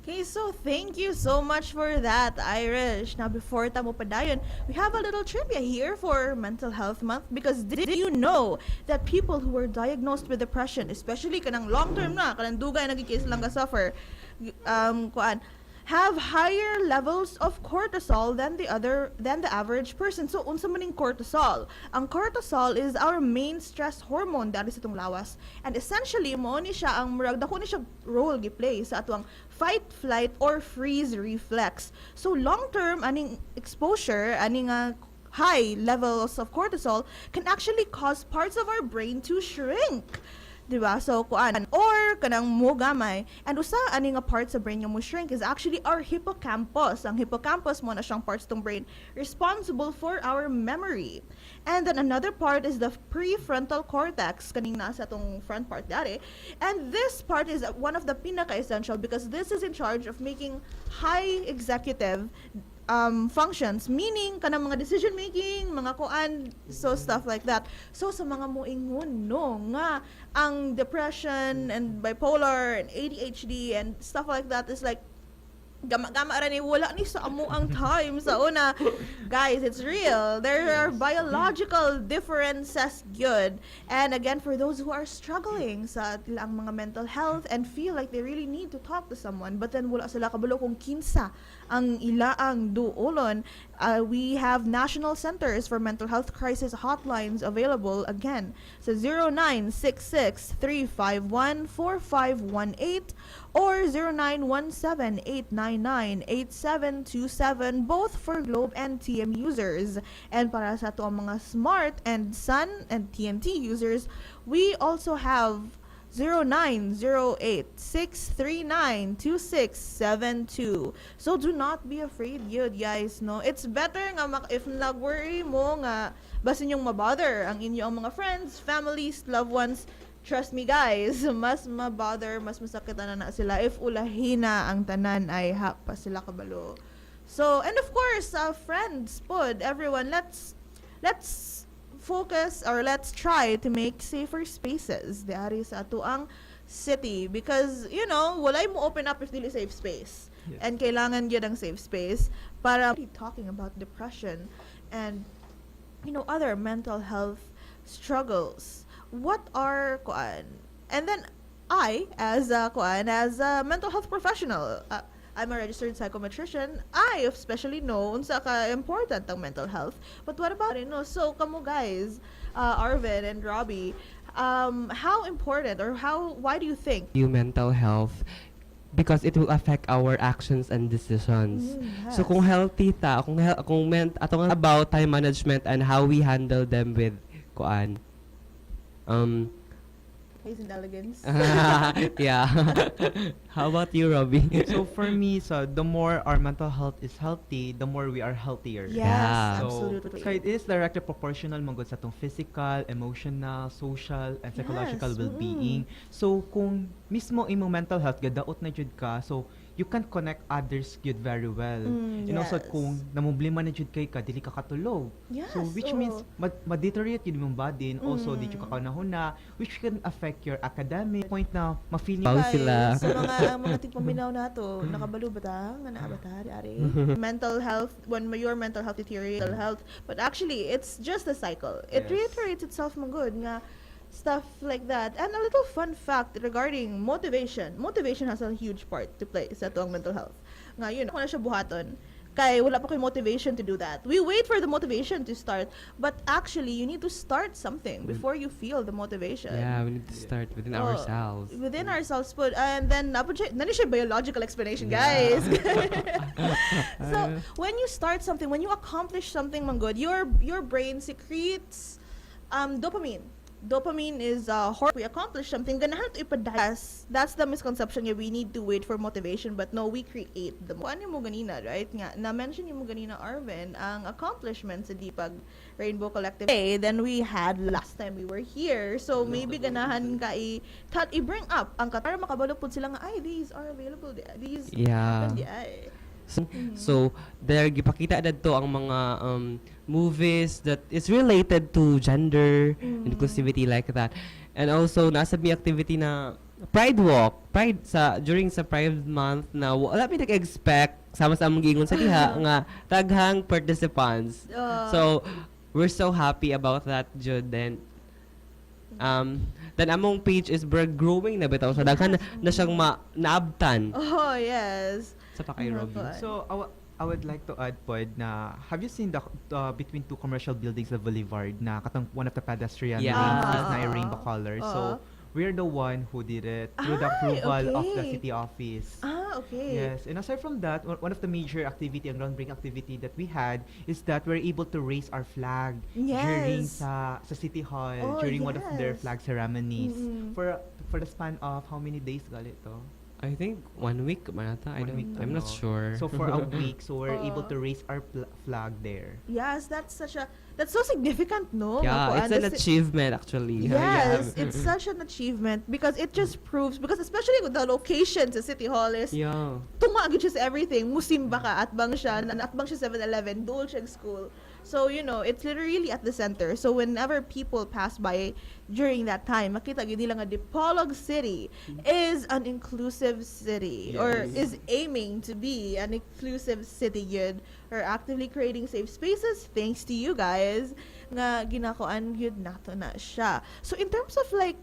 Okay, so thank you so much for that, Irish. Now, before tamo padayon, we have a little trivia here for Mental Health Month, because did you know that people who were diagnosed with depression, especially kanang long-term na, kanang dugay nagikis lang ka suffer, have higher levels of cortisol than the average person. So unsa maning cortisol? Ang cortisol is our main stress hormone dali sa itong lawas. And essentially mo ni siya ang murag dako ni siya role gi-play sa atong fight, flight or freeze reflex. So long term aning exposure aning high levels of cortisol can actually cause parts of our brain to shrink. Diba? So, or kanang mo gamay. And usa ani nga part sa brain nga mo shrink is actually our hippocampus. Ang hippocampus mo na siyang parts tong brain responsible for our memory. And then another part is the prefrontal cortex, kaning nasa tong front part dati. And this part is one of the pinaka-essential because this is in charge of making high executive functions, meaning kanang mga decision making, mga kuan, so stuff like that. So sa mga moingon no nga ang depression and bipolar and ADHD and stuff like that is like gama-gama ra ni wala ni sa amo ang time sa una. Guys, it's real. There are biological differences good. And again, for those who are struggling sa ilang mga mental health and feel like they really need to talk to someone but then wala sila kabalo kung kinsa ang ilaang duolon, we have national centers for mental health crisis hotlines available again sa 0966-351-4518 or 0917-899-8727, both for Globe and TM users. And para sa to ang mga Smart and Sun and TNT users, we also have 0908-639-2672. So do not be afraid yun, guys, no? It's better nga if nag-worry mo nga basin yung mabother ang inyong mga friends, families, loved ones. Trust me, guys, mas mabother, mas masakitan na sila if ulahina ang tanan ay hapa sila kabalo. So, and of course, friends, pod, everyone, let's focus or let's try to make safer spaces diari sa ato ang city because, you know, walay mo open up if dili safe space. Yes. And kailangan gyud ang safe space para talking about depression and, you know, other mental health struggles. What are and then I as a mental health professional, I'm a registered psychometrician. I especially know unsa ka important ang mental health. But what about it? No, so kamo guys, Arvin and Robbie, how important or why do you think? Yung mental health because it will affect our actions and decisions. So kung healthy ta, atong about time management and how we handle them with kuan. Grace and elegance. Yeah. How about you, Robbie? So for me, so the more our mental health is healthy, the more we are healthier. Yes, Yeah. absolutely. So it is directly proportional mangod sa atong physical, emotional, social, and psychological Yes, well-being. So kung mismo imong mental health gadaot na jud ka, so you can connect others good very well. And also yes. kung namumblema na jud kay ka, dili ka katulog. Yes, So which means ma-deteriorate yun imong body and also di ka kanahuna, which can affect your academic point na ma-feel Pau Guys, sila. sa mga tigpaminaw na to, nakabalo ba ta? Nga na ba ta? Dari. Mental health, when your mental health deteriorates, mental health, but actually, it's just a cycle. It Yes. reiterates itself mga good nga stuff like that. And a little fun fact regarding motivation. Motivation has a huge part to play sa tuwang mental health. Nga yun, ako na siya buhaton. Kaya wala pa kayo motivation to do that. We wait for the motivation to start, but actually, you need to start something before you feel the motivation. Yeah, we need to start within Oh, ourselves. Within ourselves, but and then nani siya biological explanation, guys. So when you start something, when you accomplish something, manggod, your brain secretes dopamine. Dopamine is hormone. We accomplish something, ganahan to ipadas. That's the misconception nga we need to wait for motivation, but no, we create them. Ano mo ganina, right? Nga, na-mention mo ganina, Arvin, ang accomplishments sa Dipag Rainbow Collective. Okay, then we had last time we were here. So maybe ganahan ka i-bring up ang para makabalo po sila nga, ay, these are available. These Yeah. happen di ay. So there gipakita dadto ang mga movies that is related to gender inclusivity like that. And also nasa may activity na Pride Walk, during sa Pride Month na wala mi nag-expect sama sa among giingon sa diha nga taghang participants. So we're so happy about that, Jud. Then among page is growing na bitaw so daghan na siyang naabtan. Oh, yes. Sa pa kay Robbie. So I would like to add pod na have you seen the between two commercial buildings the boulevard na katong one of the pedestrian Yeah. lanes is na a rainbow color. So we're the one who did it through the approval of the okay. city office. Okay. Yes, and aside from that, one of the major activity and groundbreaking activity that we had is that we're able to raise our flag during Yes. sa City Hall Oh, during one of their yes. flag ceremonies for the span of how many days gali to? I think 1 week manata. I'm not ano. sure. So for a week, so we're able to raise our flag there. Yes, that's so significant, no? Yeah, Makuan, it's an kasi- achievement actually. Yes, it's such an achievement because it just proves, because especially with the location sa City Hall is Yeah. tumagid siya sa everything. Musimba ka, atbang siya 7-Eleven, dool siya school. So, it's literally at the center. So, whenever people pass by during that time, makita gid nila nga Dipolog City is an inclusive city or is aiming to be an inclusive city yun, or actively creating safe spaces thanks to you guys nga ginakuan yun nato na siya. So, in terms of like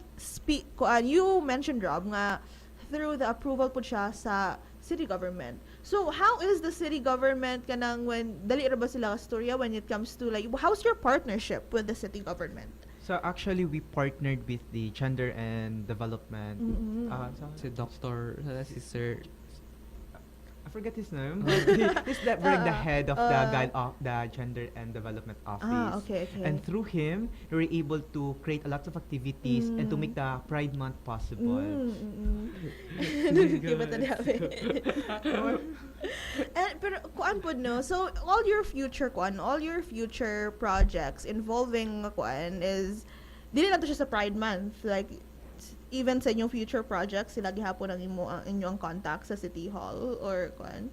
you mentioned, Rob, nga through the approval po siya sa city government. So how is the city government kanang when dali ra ba sila ka storya when it comes to like how's your partnership with the city government? So actually, we partnered with the Gender and Development. Si Dr. si Sir I forget his name. He's the head of the Gender and Development Office. Okay. And through him, we were able to create a lot of activities and to make the Pride Month possible. Give it pero kuan pod no. So all your future projects involving kuan is dili lang to siya sa Pride Month, like even sa inyong future projects sila gihapon ang inyong contact sa City Hall or kuan.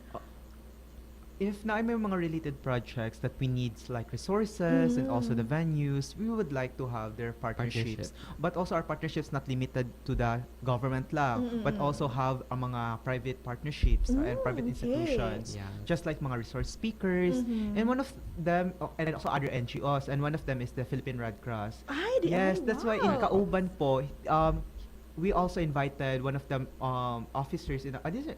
If na may mga related projects that we need like resources and also the venues, we would like to have their partnerships. But also our partnerships not limited to the government lang, but also have mga private partnerships and private institutions. Yeah. Just like mga resource speakers, and one of them, and also other NGOs, and one of them is the Philippine Red Cross. Ay, Yes, that's why in wow. Kauban po, we also invited one of the officers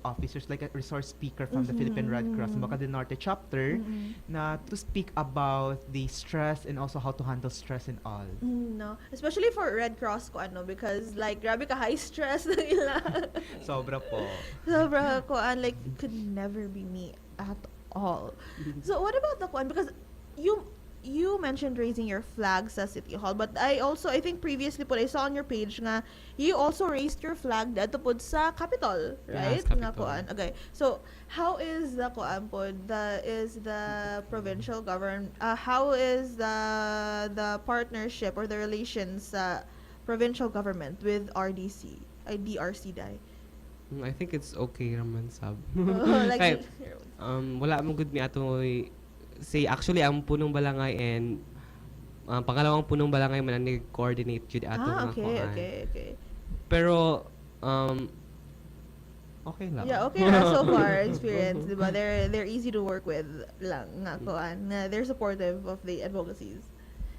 officers like a resource speaker from the Philippine Red Cross Bocas del Norte chapter na to speak about the stress and also how to handle stress and all. No, especially for Red Cross ko because like grabe ka high stress na ila. Sobra po. Sobra ko like could never be me at all. So what about the kuan, because you mentioned raising your flag sa City Hall, but I think previously po I saw on your page nga you also raised your flag dito po sa Capitol, right? Yes, Nga Capitol. kuan. Okay. So how is the kuan po the provincial government how is the partnership or the relations sa provincial government with RDC? DRC dai. I think it's okay naman sab. Like Kay, wala mo good mi ato say actually ang punong balangay and pangalawang punong balangay man ang nag-coordinate jud ato nga kuan. Okay. Pero okay lang. Yeah, okay na so far experience, diba? They're easy to work with lang nga kuan. They're supportive of the advocacies.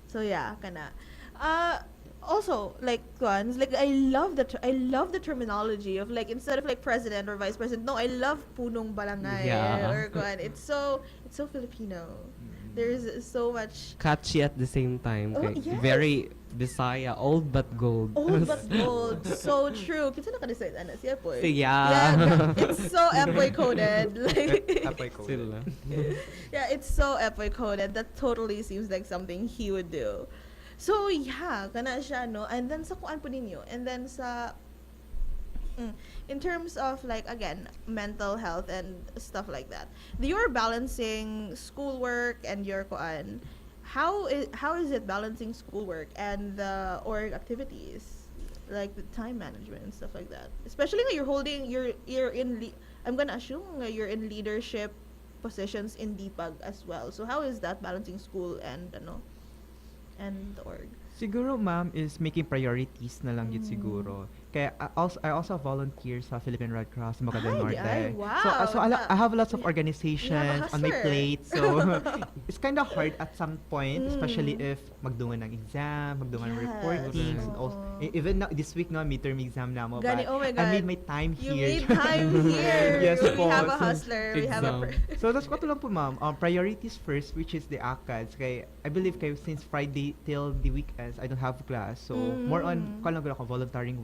So yeah, kana. Also like kuan, like I love the terminology of like instead of like president or vice president, no, I love punong balangay or kuan. It's so Filipino. There's so much Catchy at the same time. Oh, Okay. yes. Very Bisaya, old but gold. old but gold. So true. Kinsa na ka-decide ana siya po. Yeah. It's so epoy coded. Like Sila. yeah, it's so epoy coded. That totally seems like something he would do. So yeah, kana siya no. And then sa kuan po ninyo. And then sa in terms of like again mental health and stuff like that. You're balancing schoolwork and your kuan. How is it balancing schoolwork and the org activities, like the time management and stuff like that? Especially when I'm gonna assume nga you're in leadership positions in DPAG as well. So how is that balancing school and and the org? Siguro ma'am is making priorities na lang yun siguro. Kaya I also volunteer sa Philippine Red Cross Bocas del Norte. Wow. So I have lots of organizations on my hustler. plate. So it's kind of hard at some point, especially if magdungan ng exam, magdungan ng reportings. And also, even now, this week midterm exam na mo. Gani, oh my God. I made my time You here. made time here. Yes we po. have a So, hustler. We have a So that's what lang po ma'am. Priorities first, which is the ACADS. Kaya I believe since Friday till the weekends, I don't have class. So more on volunteering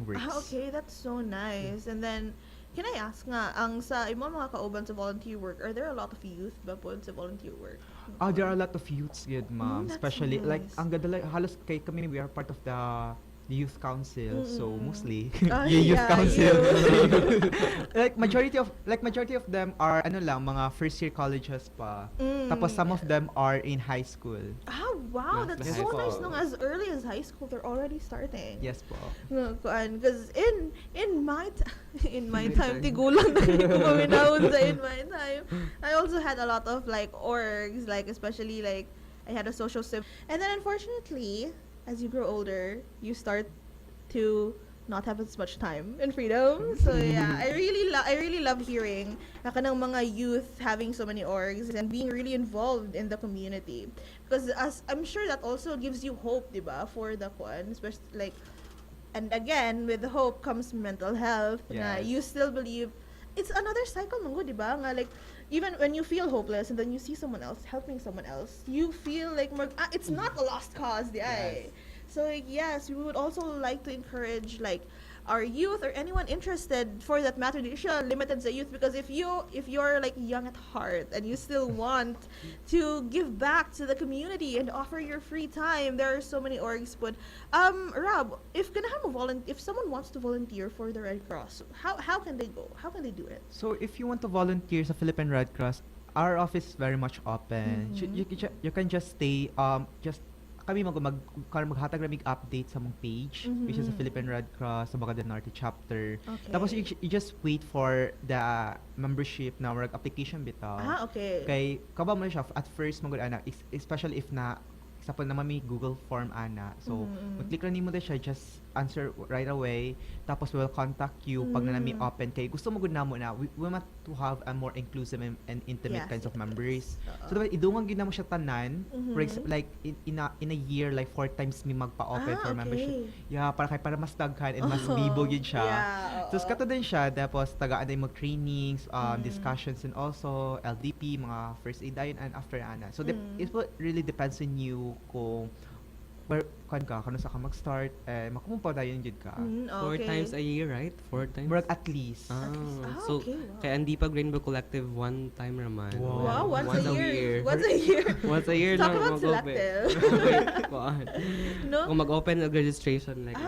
works. Okay, that's so nice. And then can I ask nga ang sa imo mga kauban sa volunteer work, are there a lot of youth ba po sa volunteer work? There are a lot of youths good ma'am. That's Especially like nice. ang ganda halos kami we are part of the youth council, so mostly Youth council. you. like majority of them are mga first year colleges pa. Tapos some of them are in high school. Wow, Yes, that's the so high nice. school. Nung as early as high school, they're already starting. Yes po. Because in my time, tigulang na hindi ko paminahon sa in my time. I also had a lot of like orgs, like especially like I had a social sim. And then unfortunately, as you grow older, you start to not have as much time and freedom. So yeah, I really love hearing na kanang mga youth having so many orgs and being really involved in the community. Because as I'm sure that also gives you hope, diba, for the kuan, especially like, and again with the hope comes mental health. Na Yes. you still believe it's another cycle mango, diba? Nga like even when you feel hopeless and then you see someone else helping someone else, you feel like it's not a lost cause, di ay. So like, yes, we would also like to encourage like our youth or anyone interested for that matter, di siya limited sa youth, because if you're like young at heart and you still want to give back to the community and offer your free time, there are so many orgs. But Rob, if someone wants to volunteer for the Red Cross, how can they go? How can they do it? So if you want to volunteer sa Philippine Red Cross, our office is very much open. You can just stay kami maghatag ramig update sa mong page, which is the Philippine Red Cross sa Bocas del Norte chapter. Okay. Tapos you just wait for the membership na work application bitaw. Okay. Kay kaba mo siya at first magud ana, especially if na example naman may Google form ana. So mag-click ra nimo siya, just answer right away. Tapos we will contact you pag na nami open kay gusto mo gud namo na we want to have a more inclusive and intimate Yes, kinds of yes. members. Oo. So dapat idungan gyud namo siya tanan. For like in a year like 4 times mi magpa-open for membership. Yeah, para mas daghan and mas bibo gyud siya. Yeah, Tapos kato din siya tapos tagaan din mag trainings, discussions and also LDP, mga first aid dayon and after ana. So it will really depends on you kung where kano sa ka mag-start makumpa dayon jud ka. 4 times a year, right? 4 times? Murag at least. So, okay, wow. kaya ang Dipag Rainbow Collective, 1 time raman. Wow, once a year. Once a year Talk lang about mag-open. selective. No? Kung mag-open ng registration. Like,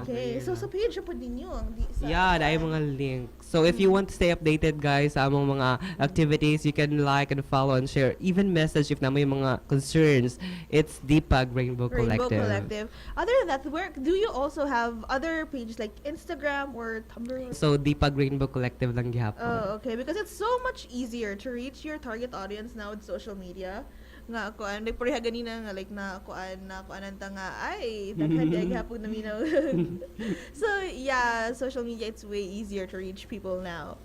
Okay. So sa page po ninyo ang Yeah, dahil mga link. So if you want to stay updated guys sa among mga activities, you can like and follow and share. Even message if na may mga concerns. It's Dipag Rainbow Collective. Other than that, where do you also have other pages like Instagram or Tumblr? So Dipag Rainbow Collective lang gihapon. Oh, okay. Because it's so much easier to reach your target audience now with social media. Nga kuan like pareha ganina nga like na kuan anta nga ay daghan kay gihapon na minaw. So yeah, social media it's way easier to reach people now.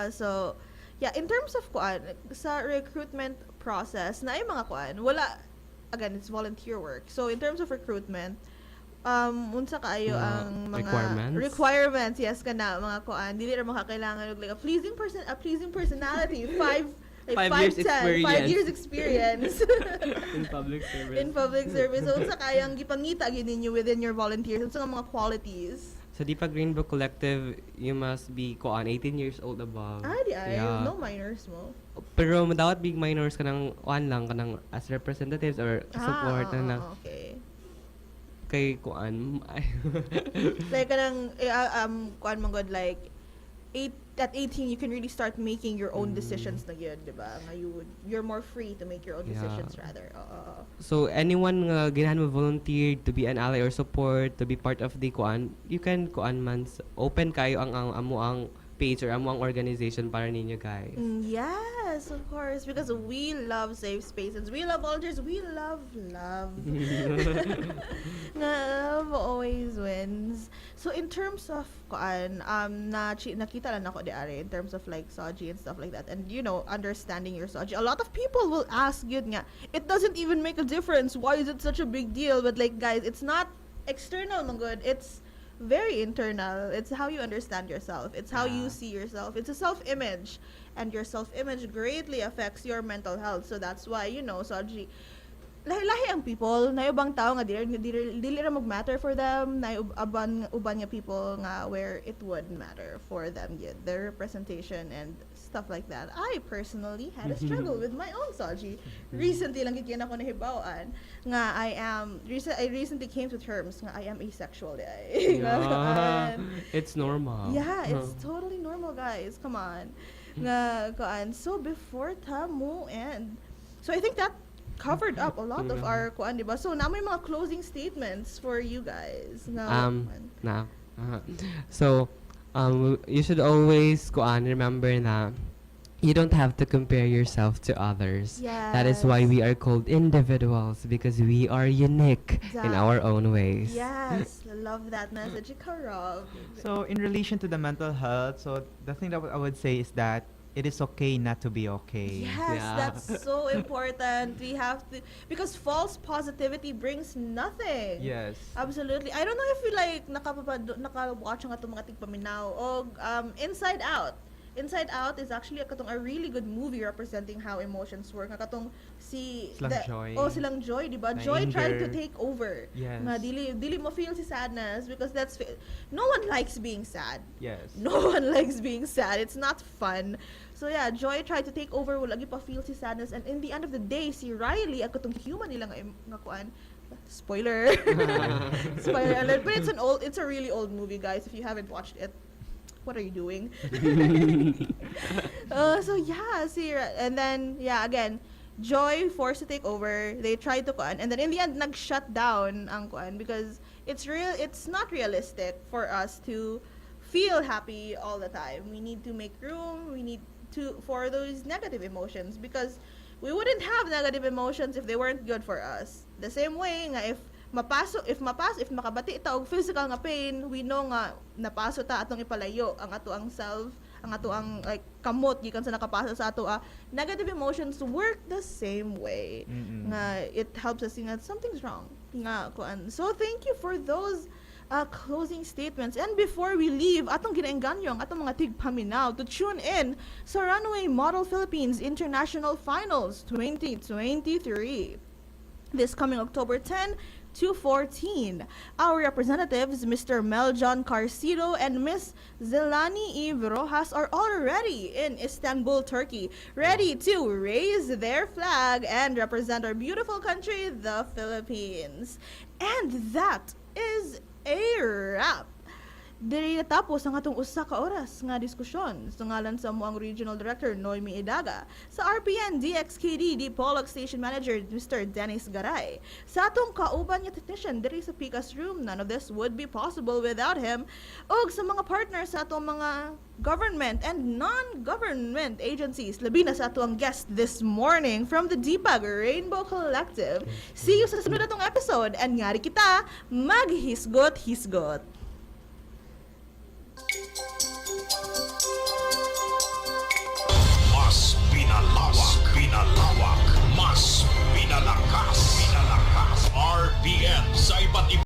So yeah, in terms of kuan sa recruitment process na ay mga kuan wala again it's volunteer work. So in terms of recruitment unsa kaayo ang mga requirements yes kana mga kuan dili ra makakailangan og like a pleasing personality 5 years experience In public service. in public service. So unsa kaayo ang gipangita gyud ninyo within your volunteers unsa nga mga qualities? Sa Dipag Rainbow Collective, you must be 18 years old above. Di ay no minors mo. Pero dapat big minors ka ng lang ka ng as representatives or support na okay. Kay kuan Like kanang kuan man god like at 18 you can really start making your own decisions na gyud, di ba? Nga you're more free to make your own decisions rather. So anyone nga ganahan mo volunteer to be an ally or support to be part of the kuan, you can kuan man open kayo ang amo ang page or amo ang organization para ninyo guys. Yes, of course, because we love safe spaces. We love volunteers. We love. Love always wins. So in terms of kuan, nakita lang ako di are in terms of like soji and stuff like that, and you know understanding your soji. A lot of people will ask yun nga, it doesn't even make a difference. Why is it such a big deal? But like guys, it's not external, man good. It's very internal. It's how you understand yourself. It's how you see yourself. It's a self-image, and your self-image greatly affects your mental health. So that's why soji lahi-lahi ang people na ubang tao nga dili ra mag-matter for them na uban nga people nga where it would matter for them yet their representation and stuff like that. I personally had a struggle with my own soji. Recently lang gid ako nahibaw-an nga I recently came to terms nga I am asexual. It's normal. Yeah, it's totally normal, guys. Come on. Nga kuan. So before tamo and so I think that covered up a lot of our kuan, diba? So now may mga closing statements for you guys. So you should always kuan remember na you don't have to compare yourself to others. Yes. That is why we are called individuals because we are unique in our own ways. Yes, I love that message. Ikaw, Rob. So in relation to the mental health, so the thing that I would say is that it is okay not to be okay. Yes, that's so important. We have to, because false positivity brings nothing. Yes. Absolutely. I don't know if you like naka-watch ang atong mga tigpaminaw o Inside Out. Inside Out is actually a really good movie representing how emotions work. Katong silang Joy, di ba? Joy tried to take over. Yes. Nga dili mo feel si sadness because no one likes being sad. Yes. No one likes being sad. It's not fun. So yeah, Joy tried to take over, wala gyud pa feel si sadness, and in the end of the day si Riley katong human nila nga kuan. Spoiler. Spoiler alert. But it's a really old movie, guys. If you haven't watched it, what are you doing? So yeah, and then again, Joy forced to take over. They tried to kuan, and then in the end nag-shut down ang kuan because it's not realistic for us to feel happy all the time. We need to make room. We need for those negative emotions because we wouldn't have negative emotions if they weren't good for us. The same way nga if if makabati ta og physical nga pain, we know nga napaso ta atong ipalayo ang ato ang self, ang ato ang like kamot gikan sa nakapasa sa ato negative emotions work the same way. Nga it helps us see that something's wrong. Nga kuan. So thank you for those closing statements. And before we leave, atong ginaengganyo ang atong mga tigpaminaw to tune in sa Runway Model Philippines International Finals 2023. This coming October 10 to 14. Our representatives, Mr. Meljon Carcido and Miss Zelani Eve Rojas, are already in Istanbul, Turkey, ready to raise their flag and represent our beautiful country, the Philippines. And that is a wrap. Diri natapos ang atong usa ka oras nga diskusyon sa ngalan sa moang Regional Director Noemi Idaga, sa RPN DXKD Dipolog Station Manager Mr. Dennis Garay, sa atong kauban nga technician diri sa Picas Room. None of this would be possible without him. Og sa mga partners sa atong mga government and non-government agencies, labi na sa atong guest this morning from the Dipag Rainbow Collective. See you sa sunod atong episode, and ngari kita, mag-hisgot-hisgot.